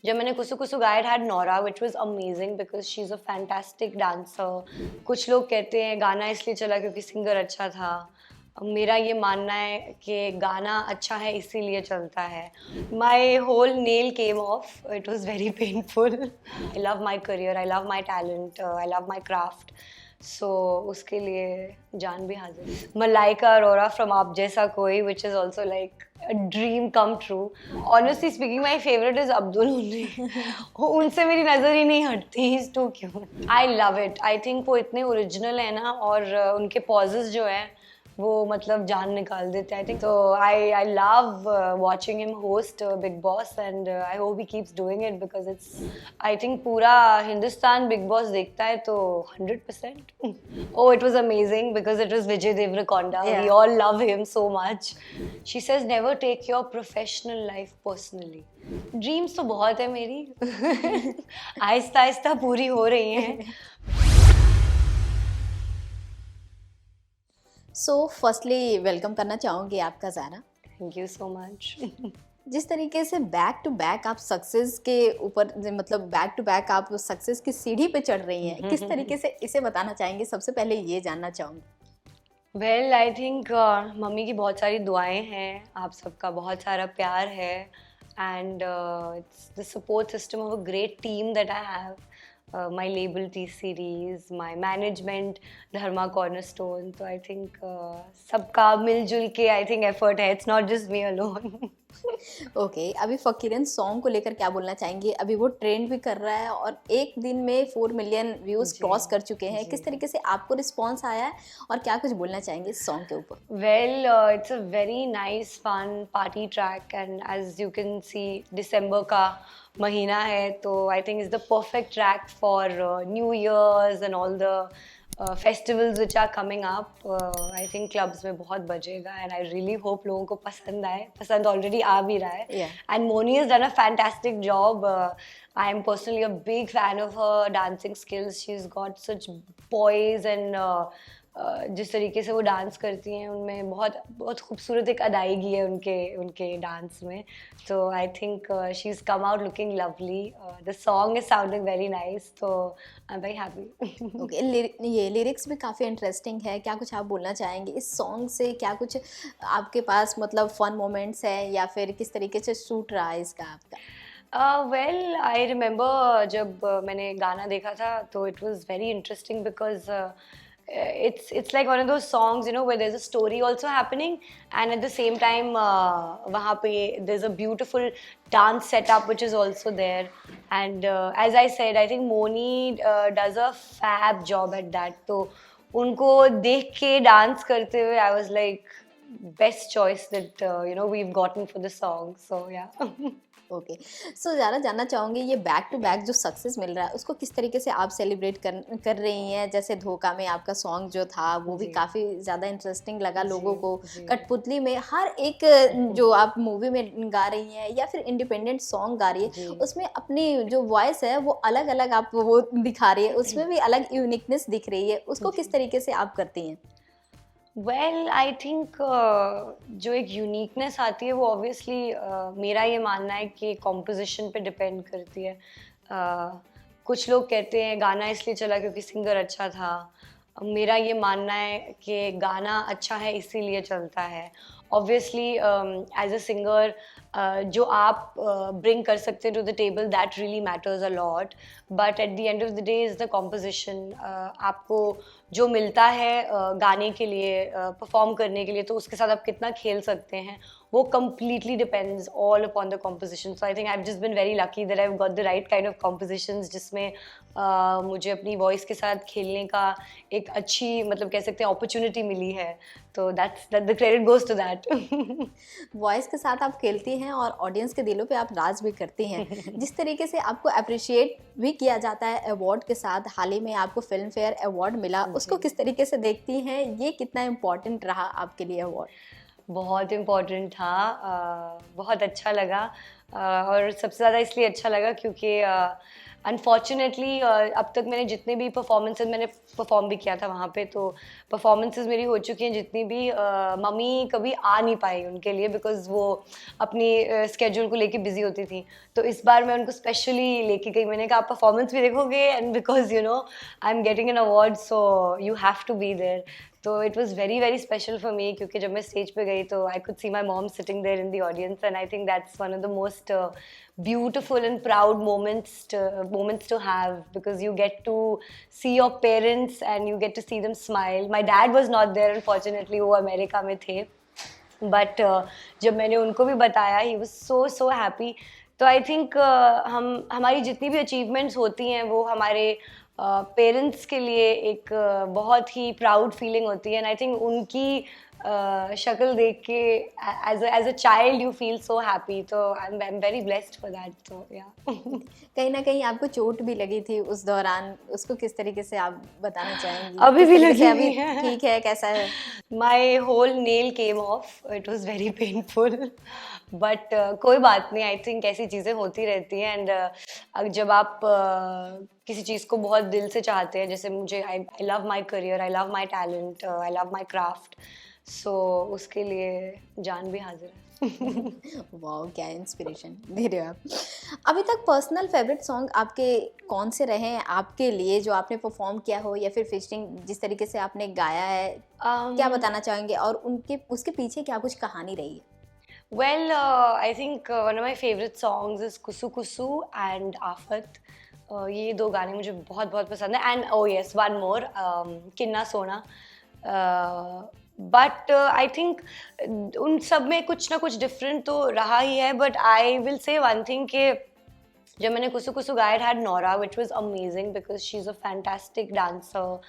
जब मैंने कुसु कुसु गाया it had Nora which was amazing because she's a fantastic dancer. कुछ लोग कहते हैं गाना इसलिए चला क्योंकि सिंगर अच्छा था. मेरा ये मानना है कि गाना अच्छा है इसीलिए चलता है. My whole nail came off. It was very painful. I love my career. I love my talent. I love my craft. So उसके लिए जान भी हाजिर. मलाइका अरोरा from आप जैसा कोई, which is also like a dream come true. Honestly speaking, my favorite is Abdul only. उनसे मेरी नज़र ही नहीं हटती. He's too cute. I love it. I think वो इतने original है ना और उनके pauses जो हैं वो मतलब जान निकाल देते हैं. I think so. I love watching him host Big Boss and I hope he keeps doing it because it's I think पूरा हिंदुस्तान Big Boss देखता है तो 100%. Oh, it was amazing because it was Vijay Deverakonda. Yeah. We all love him so much. She says never take your professional life personally. Dreams तो बहुत है मेरी. आहिस्ता आहिस्ता पूरी हो रही हैं. सो फर्स्टली वेलकम करना चाहूँगी आपका Zaara. Thank you so much. जिस तरीके से बैक टू बैक आप सक्सेस के ऊपर मतलब बैक टू बैक आप सक्सेस की सीढ़ी पे चढ़ रही हैं, किस तरीके से इसे बताना चाहेंगे? सबसे पहले ये जानना चाहूँगी. Well, I think मम्मी की बहुत सारी दुआएं हैं, आप सबका बहुत सारा प्यार है and it's the support system of a great team that I have. My label T-Series, my management, Dharma Cornerstone. So I think सबका मिलजुल के I think effort है. It's not just me alone. Okay, अभी फकीरन song को लेकर क्या बोलना चाहेंगे? अभी वो ट्रेंड भी कर रहा है और एक दिन में 4 मिलियन व्यूज क्रॉस कर चुके हैं. किस तरीके से आपको रिस्पॉन्स आया है और क्या कुछ बोलना चाहेंगे इस सॉन्ग के ऊपर? Well, it's a very nice, fun party track and as you can see, December का महीना है तो I think it's the perfect track for New Year's and all the festivals which are coming up. I think clubs में बहुत बजेगा and I really hope लोगों को पसंद आए. पसंद already आ भी रहा है. Yeah. And Moni has done a fantastic job. I am personally a big fan of her dancing skills. She's got such poise and जिस तरीके से वो डांस करती हैं उनमें बहुत बहुत खूबसूरत एक अदायगी है उनके डांस में. तो I think she is come out looking lovely. The song is sounding very nice तो I am very happy. Okay, ये लिरिक्स भी काफ़ी इंटरेस्टिंग है. क्या कुछ आप बोलना चाहेंगे इस सॉन्ग से? क्या कुछ आपके पास मतलब फन मोमेंट्स हैं या फिर किस तरीके से शूट रहा है इसका आपका? वेल आई रिमेंबर जब मैंने गाना देखा था तो it was very interesting because it's like one of those songs, you know, where there's a story also happening and at the same time wahan pe there's a beautiful dance setup which is also there and as I said, I think Moni does a fab job at that. तो उनको देख के dance करते हुए I was like best choice that you know we've gotten for the song. So yeah. Okay, so ज़्यादा जानना चाहूँगी ये बैक टू बैक जो सक्सेस मिल रहा है उसको किस तरीके से आप सेलिब्रेट कर रही हैं? जैसे धोखा में आपका सॉन्ग जो था वो भी काफ़ी ज़्यादा इंटरेस्टिंग लगा लोगों को. कठपुतली में हर एक जो आप मूवी में गा रही हैं या फिर इंडिपेंडेंट सॉन्ग गा रही है उसमें अपनी जो वॉइस है वो अलग अलग आप वो दिखा रही है, उसमें भी अलग यूनिकनेस दिख रही है. उसको किस तरीके से आप करती हैं? वेल आई थिंक जो एक यूनिकनेस आती है वो ऑब्वियसली मेरा ये मानना है कि कॉम्पोजिशन पे डिपेंड करती है. कुछ लोग कहते हैं गाना इसलिए चला क्योंकि सिंगर अच्छा था. मेरा ये मानना है कि गाना अच्छा है इसीलिए चलता है. ऑब्वियसली एज अ सिंगर जो आप ब्रिंग कर सकते हैं to the table that really matters a lot. But at the end of the day is the composition. आपको जो मिलता है गाने के लिए परफॉर्म करने के लिए तो उसके साथ आप कितना खेल सकते हैं वो completely depends all upon the composition. So I think I've just been very lucky that I've got the right kind of compositions जिसमें मुझे अपनी वॉइस के साथ खेलने का एक अच्छी मतलब कह सकते हैं अपॉर्चुनिटी मिली है. तो that's that the credit goes to that. Voice के साथ आप खेलती हैं और ऑडियंस के दिलों पे आप राज भी करती हैं. जिस तरीके से आपको अप्रिशिएट भी किया जाता है अवार्ड के साथ, हाल ही में आपको फिल्म फेयर अवार्ड मिला, उसको किस तरीके से देखती हैं? ये कितना इम्पोर्टेंट रहा आपके लिए अवार्ड? बहुत इम्पोर्टेंट था. बहुत अच्छा लगा और सबसे ज़्यादा इसलिए अच्छा लगा क्योंकि अनफॉर्चुनेटली अब तक मैंने जितने भी परफॉर्मेंसेज मैंने परफॉर्म भी किया था वहाँ पे, तो परफॉर्मेंसेज मेरी हो चुकी हैं जितनी भी, मम्मी कभी आ नहीं पाई उनके लिए बिकॉज वो अपनी स्केड्यूल को लेके बिजी होती थी। तो इस बार मैं उनको स्पेशली लेके गई, मैंने कहा आप परफॉर्मेंस भी देखोगे and because I am getting an award so you have to be there. तो it was very very special for me, क्योंकि जब मैं स्टेज पे गई तो I could see my mom sitting there in the audience and I think that's one of the most beautiful and proud moments to have, because you get to see your parents and you get to see them smile. My dad was not there unfortunately, वो America में थे, but जब मैंने उनको भी बताया he was so happy. तो I think हमारी जितनी भी अचीवमेंट्स होती हैं वो हमारे पेरेंट्स के लिए एक बहुत ही प्राउड फीलिंग होती है, एंड आई थिंक उनकी शक्ल देख के as a child you feel so happy. तो I am very blessed for that. तो या कहीं ना कहीं आपको चोट भी लगी थी उस दौरान, उसको किस तरीके से आप बताना चाहेंगी? अभी किस भी तरीके से लगी हुई अभी है। ठीक है, कैसा है? My whole nail came off, it was very painful, but कोई बात नहीं। आई थिंक ऐसी चीज़ें होती रहती हैं, एंड जब आप किसी चीज़ को बहुत दिल से चाहते हैं, जैसे मुझे I love my career, I love my talent, I love my craft, so उसके लिए जान भी हाजिर है। वाओ, क्या इंस्पिरेशन दे रहे हो आप। अभी तक पर्सनल फेवरेट सॉन्ग आपके कौन से रहे हैं आपके लिए, जो आपने परफॉर्म किया हो या फिर फीचरिंग जिस तरीके से आपने गाया है, क्या बताना चाहेंगे? और उनके उसके पीछे क्या कुछ कहानी रही है? Well, I think one of my favorite songs is Kusu Kusu and Afat. ये दो गाने मुझे बहुत बहुत पसंद है, and oh yes, one more, किन्ना सोना। बट आई थिंक उन सब में कुछ ना कुछ डिफरेंट तो रहा ही है, but I will say one thing कि जब मैंने कुसु कुसु गाया, it had Nora which was amazing because she is a fantastic dancer,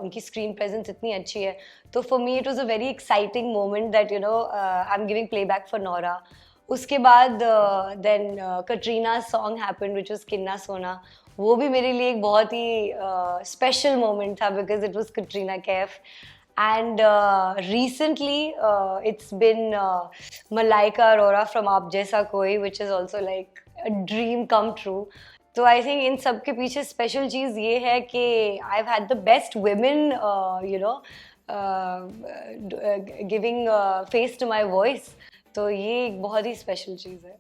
उनकी स्क्रीन प्रेजेंस इतनी अच्छी है। तो for me it was a very exciting moment that I am giving playback for Nora. उसके बाद then Katrina song happened which was Kinna Sona. वो भी मेरे लिए एक बहुत ही स्पेशल मोमेंट था because it was Katrina Kaif. And recently, it's been Malaika Arora from Aap Jaisa Koi, which is also like a dream come true. तो I think इन सब के पीछे स्पेशल चीज़ ये है कि I've had the best women, giving face to my voice. तो ये एक बहुत ही स्पेशल चीज़ है।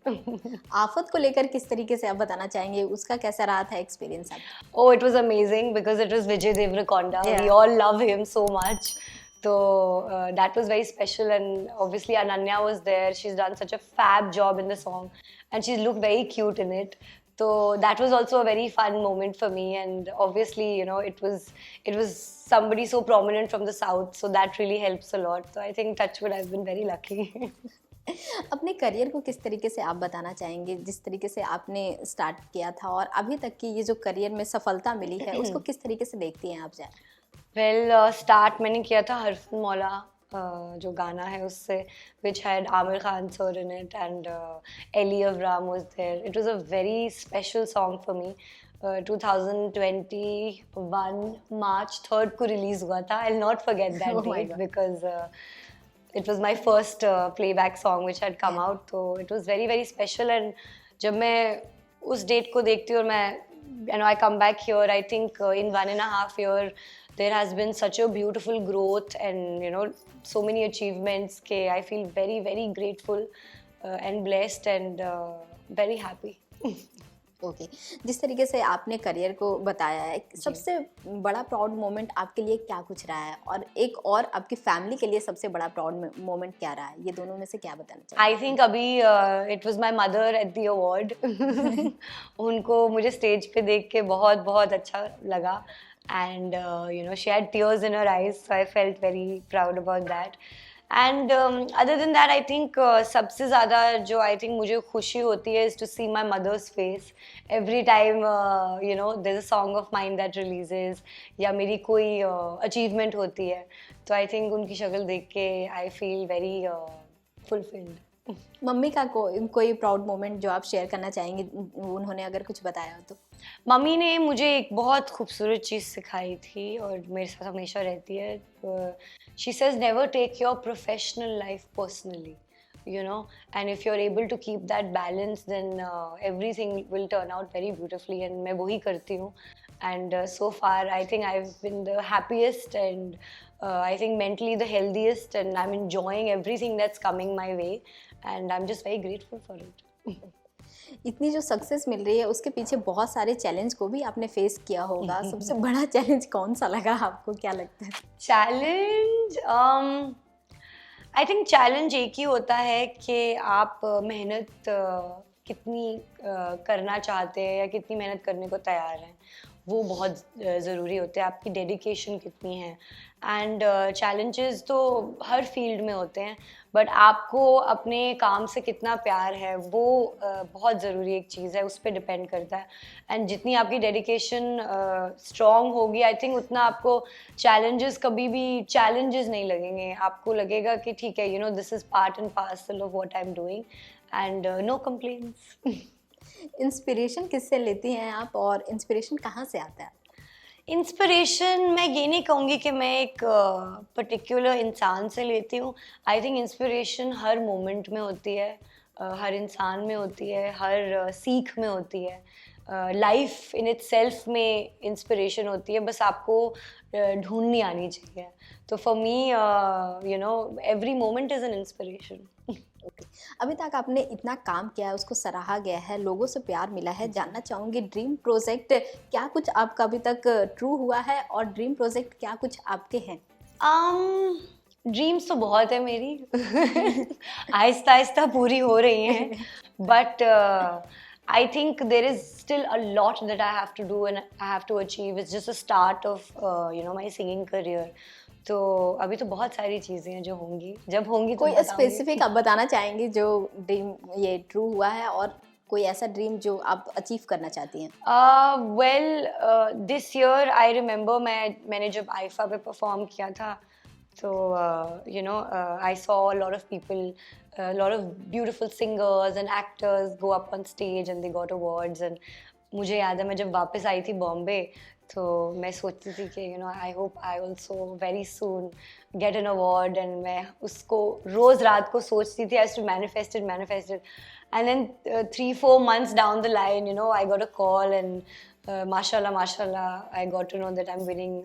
आफत को लेकर किस तरीके से आप बताना चाहेंगे, उसका कैसा रहा था एक्सपीरियंस आप? Oh, it was amazing because it was Vijay Deverakonda. Yeah. We all love him so much. So that was very special, and obviously Ananya was there. She's done such a fab job in the song, and she's looked very cute in it. So that was also a very fun moment for me, and obviously it was somebody so prominent from the south, so that really helps a lot. So I think touchwood, I've been very lucky. अपने career को किस तरीके से आप बताना चाहेंगे, जिस तरीके से आपने स्टार्ट किया था और अभी तक की ये जो करियर में सफलता मिली है उसको किस तरीके से देखती हैं आप? जाए वेल, स्टार्ट मैंने किया था हरफन मौला जो गाना है उससे, which had Aamir Khan sir in it and Elli Avram was there. It was a very special song for me. 2021 मार्च 3 को रिलीज हुआ था। I will not forget that Oh my date God. Because it was my first playback song which had come out, so it was very very special. And जब मैं उस date को देखती हूँ और मैं I come back here, I think in 1.5 year there has been such a beautiful growth and so many achievements के I feel very very grateful and blessed and very happy. Okay, जिस तरीके से आपने करियर को बताया है, सबसे बड़ा प्राउड मोमेंट आपके लिए क्या कुछ रहा है, और एक और आपकी फैमिली के लिए सबसे बड़ा प्राउड मोमेंट क्या रहा है? ये दोनों में से क्या बताना चाहिए? आई थिंक अभी it was my mother at the award. उनको मुझे स्टेज पे देख के बहुत बहुत अच्छा लगा, and she had tears in her eyes, so I felt very proud about that. And other than that I think सबसे ज़्यादा जो आई थिंक मुझे खुशी होती है is to see my mother's face every time there a song of mine that releases, या मेरी कोई अचीवमेंट होती है, तो आई थिंक उनकी शक्ल देख के I feel very fulfilled. Mummy का कोई प्राउड मोमेंट जो आप शेयर करना चाहेंगे, उन्होंने अगर कुछ बताया हो तो? मम्मी ने मुझे एक बहुत खूबसूरत चीज़ सिखाई थी और मेरे साथ हमेशा रहती है। She says never take your professional life personally. you know, and if you're able to keep that balance, then everything will turn out very beautifully, and मैं वही करती हूँ. And so far I think I've been the happiest, and I think mentally the healthiest, and I'm enjoying everything that's coming my way, and I'm just very grateful for it. इतनी जो success मिल रही है उसके पीछे बहुत सारे challenge को भी आपने फेस किया होगा, सबसे बड़ा चैलेंज कौन सा लगा आपको, क्या लगता है? चैलेंज, आई थिंक चैलेंज एक ही होता है कि आप मेहनत कितनी करना चाहते हैं या कितनी मेहनत करने को तैयार हैं, वो बहुत ज़रूरी होते हैं. आपकी डेडिकेशन कितनी है. एंड चैलेंजेस तो हर फील्ड में होते हैं, बट आपको अपने काम से कितना प्यार है वो बहुत ज़रूरी एक चीज़ है, उस पर डिपेंड करता है. एंड जितनी आपकी डेडिकेशन स्ट्रॉन्ग होगी, आई थिंक उतना आपको चैलेंजेस कभी भी चैलेंजेस नहीं लगेंगे. आपको लगेगा कि ठीक है, you know, this is part and parcel of what I am doing, and no complaints. Inspiration किससे लेती हैं आप, और इंस्पिरेशन कहाँ से आता है? इंस्पिरेशन मैं ये नहीं कहूँगी कि मैं एक पर्टिकुलर इंसान से लेती हूँ. I think inspiration her moment में होती है, हर इंसान में होती है, हर सीख में होती है. लाइफ इन इटसेल्फ में इंस्पिरेशन होती है, बस आपको ढूंढनी आनी चाहिए. तो for me, you know, every moment is an inspiration. Okay, अभी तक आपने इतना काम किया है, उसको सराहा गया है, लोगों से प्यार मिला है. जानना चाहूँगी ड्रीम प्रोजेक्ट क्या कुछ आपका अभी तक ट्रू हुआ है, और ड्रीम प्रोजेक्ट क्या कुछ आपके हैं? ड्रीम्स तो बहुत है मेरी. आहिस्ता आहिस्ता पूरी हो रही हैं, but I think there is still a lot that I have to do and I have to achieve. It's just a start of you know, my singing career. तो अभी तो बहुत सारी चीज़ें हैं जो होंगी, जब होंगी तो कोई बताऊंगी. स्पेसिफिक आप बताना चाहेंगी जो ड्रीम ये ट्रू हुआ है, और कोई ऐसा ड्रीम जो आप अचीव करना चाहती हैं? Well, this year I remember मैंने जब आईफा पे परफॉर्म किया था, तो you know, I saw a lot of people, a lot of beautiful singers and actors go up on stage and they got awards. And मुझे याद है मैं जब वापस आई थी बॉम्बे, तो मैं सोचती थी कि, you know, I hope I also very soon get an award. And मैं उसको रोज़ रात को सोचती थी. I used to manifest it. And then 3-4 months down the line, you know, I got a call, and mashallah, I got to know that I'm winning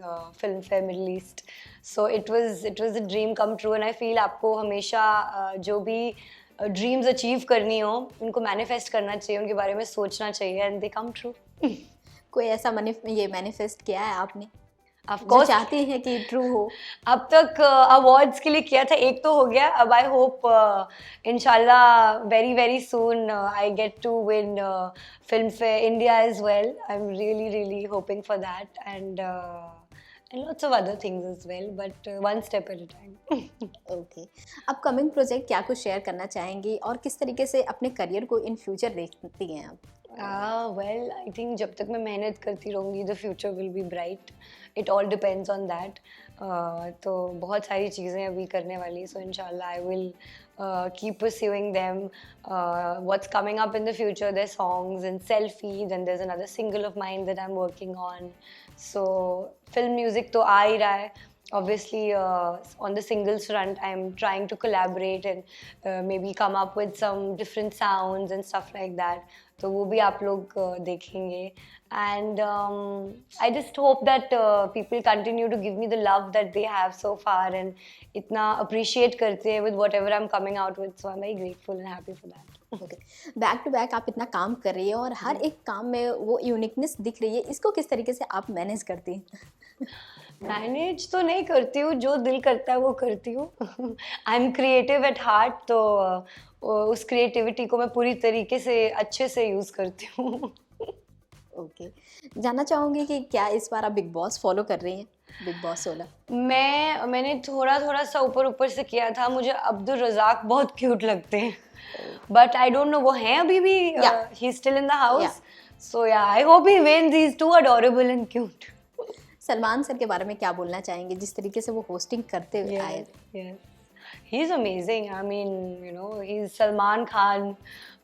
Filmfare Middle East. So it was a dream come true. And I feel आपको हमेशा जो भी dreams achieve करनी हो, उनको manifest करना चाहिए, उनके बारे में सोचना चाहिए, एंड दे कम ट्रू. कोई ऐसा ये मैनिफेस्ट किया है आपने Of जो course, चाहती हैं कि ट्रू हो? अब तक अवार्ड्स के लिए किया था, एक तो हो गया. अब आई होप इंशाल्लाह very very soon I get to win Filmfare India as well. I am really hoping for that, and lots of other things as well, but one step at a time. Okay, upcoming project क्या कुछ share करना चाहेंगी, और किस तरीके से अपने career को इन फ्यूचर देखती हैं आप? Well, I think जब तक मैं मेहनत करती रहूँगी, the future will be bright. It all depends on that. तो बहुत सारी चीज़ें अभी करने वाली, so inshallah I will keep pursuing them. What's coming up in the future, there's songs and selfie, then there's another single of mine that I'm working on. So film music तो आ ही रहा है. Obviously, on the singles front, I'm trying to collaborate and maybe come up with some different sounds and stuff like that. तो वो भी आप लोग देखेंगे. And I just hope that people continue to give me the love that they have so far, and इतना appreciate करते हैं with whatever I'm coming out with. So I'm very grateful and happy for that. Okay, back to back आप इतना काम कर रही है, और हर एक काम में वो यूनिकनेस दिख रही है, इसको किस तरीके से आप मैनेज करती हैं? मैनेज तो नहीं करती हूँ, जो दिल करता है वो करती हूँ. I am creative at heart, तो उस क्रिएटिविटी को मैं पूरी तरीके से अच्छे से यूज़ करती हूँ. ओके, जानना चाहूँगी कि क्या इस बार आप बिग बॉस फॉलो कर रही हैं, बिग बॉस 16? मैंने थोड़ा सा ऊपर से किया था. मुझे अब्दुल रज़ाक बहुत क्यूट लगते हैं, बट आई डोंट नो वो हैं अभी भी. He is still in the house, so yeah I hope he wins. He is too adorable and cute. Salman sir के बारे में क्या बोलना चाहेंगे, जिस तरीके से वो होस्टिंग करते हुए आए? He is amazing. I mean, you know, he's Salman Khan.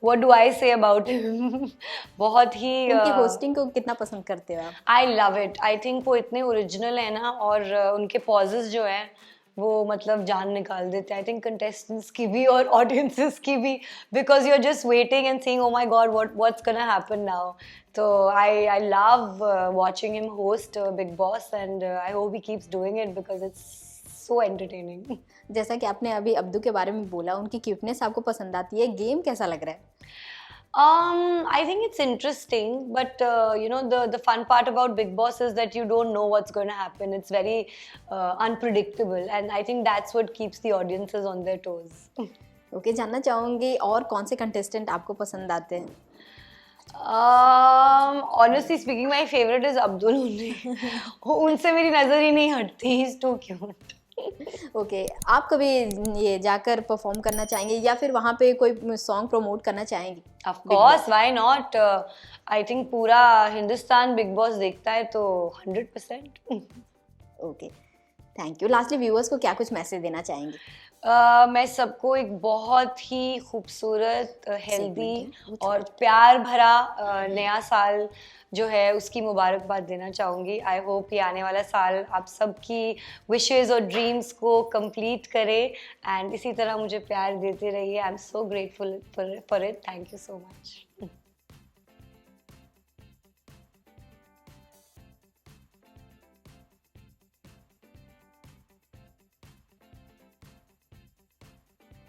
What do I say about him? बहुत ही उनकी होस्टिंग को कितना पसंद करते हो आप? I love it. I think वो इतने ओरिजिनल है ना, और उनके पॉजेस जो हैं वो मतलब जान निकाल देते हैं, आई थिंक कंटेस्टेंट्स की भी और ऑडियंसेस की भी, because you are just waiting and seeing oh my god what's gonna happen now. तो I love watching him host Big Boss, and I hope he keeps doing it because it's so entertaining. जैसा कि आपने अभी Abdu के बारे में बोला, उनकी क्यूटनेस आपको पसंद आती है, गेम कैसा लग रहा है? I think it's interesting, but you know, the fun part about Big Boss is that you don't know what's going to happen. It's very unpredictable, and I think that's what keeps the audiences on their toes. Okay, जानना चाहूँगी और कौन से contestant आपको पसंद आते हैं? Honestly speaking, my favorite is Abdul only. उनसे मेरी नजर ही नहीं हटती. He's too cute. ओके, आप कभी ये जाकर परफॉर्म करना चाहेंगे या फिर वहाँ पे कोई सॉन्ग प्रमोट करना चाहेंगे? Of course, why not? I think पूरा हिंदुस्तान बिग बॉस देखता है तो 100%. Okay, thank you. Lastly viewers को क्या कुछ मैसेज देना चाहेंगे? मैं सबको एक बहुत ही खूबसूरत, हेल्दी और प्यार भरा नया साल जो है उसकी मुबारकबाद देना चाहूँगी. आई होप ये आने वाला साल आप सबकी विशेस और ड्रीम्स को कंप्लीट करे, एंड इसी तरह मुझे प्यार देते रहिए. I am so grateful for it. Thank you so much.